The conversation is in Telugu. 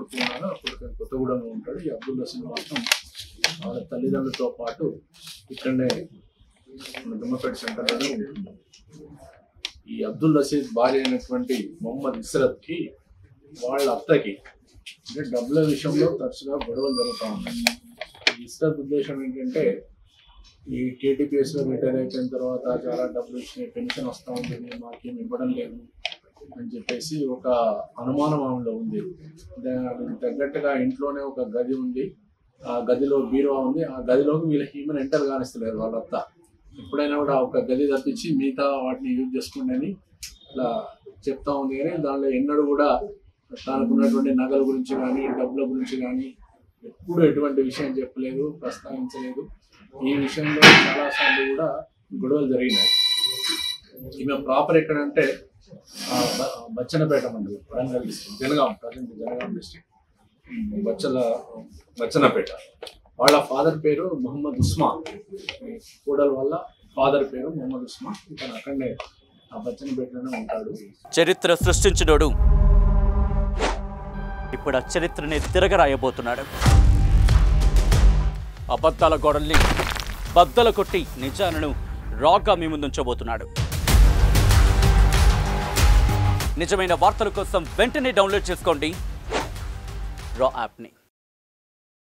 కొడుకు ఉన్నాడు. ఆ కొడుకు కొత్తగూడెంలో ఉంటాడు. ఈ అబ్దుల్ రషీద్ మాత్రం వాళ్ళ తల్లిదండ్రులతో పాటు ఇక్కడనే దుమ్మపేట సెంటర్లోనే ఉంటుంది. ఈ అబ్దుల్ రషీద్ భార్య అయినటువంటి మొహమ్మద్ ఇస్రత్కి వాళ్ళ అత్తకి అంటే డబ్బుల విషయంలో తరచుగా గొడవలు జరుగుతూ ఉన్నాయి. ఈ ఇస్రత్ ఉద్దేశం ఏంటంటే ఈ కేటీపీఎస్లో రిటైర్ అయిపోయిన తర్వాత చాలా డబ్బులు ఇచ్చిన పెన్షన్ వస్తూ ఉంటుంది, మాకేం ఇవ్వడం లేదు అని చెప్పేసి ఒక అనుమానం ఆమెలో ఉంది. దానికి తగ్గట్టుగా ఇంట్లోనే ఒక గది ఉంది, ఆ గదిలో బీరువా ఉంది. ఆ గదిలోకి వీళ్ళకి ఈమెను ఎంటర్ కానిస్తలేదు వాళ్ళ అత్త. ఎప్పుడైనా కూడా ఒక గది తప్పించి మిగతా వాటిని యూజ్ చేసుకోండి అని ఇట్లా చెప్తా ఉంది. కానీ దానిలో ఎన్నడూ కూడా తనకున్నటువంటి నగల గురించి కానీ డబ్బుల గురించి కానీ ఎప్పుడు ఎటువంటి విషయం చెప్పలేదు, ప్రస్తావించలేదు. ఈ విషయంలో చాలాసార్లు కూడా గొడవలు జరిగినాయి. ఈమె ప్రాపర్ ఎక్కడంటే బచ్చన్నపేట మండలం, Warangal district, present Jangaon district Bachannapet. వాళ్ళ ఫాదర్ పేరు మొహమ్మద్ ఉస్మాన్, కూడల వల్ల ఫాదర్ పేరు మొహమ్మద్ ఉస్మాన్. ఇతను అక్కడనే ఆ బచ్చన్నపేటలోనే ఉంటాడు. చరిత్ర సృష్టించినోడు ఇప్పుడు ఆ చరిత్రని తిరగరాయబోతున్నాడు. అబద్ధాల గోడల్ని బద్దలు కొట్టి నిజాలను రాగా మీ ముందుంచబోతున్నాడు. నిజమైన వార్తల కోసం వెంటనే డౌన్లోడ్ చేసుకోండి రా యాప్ని.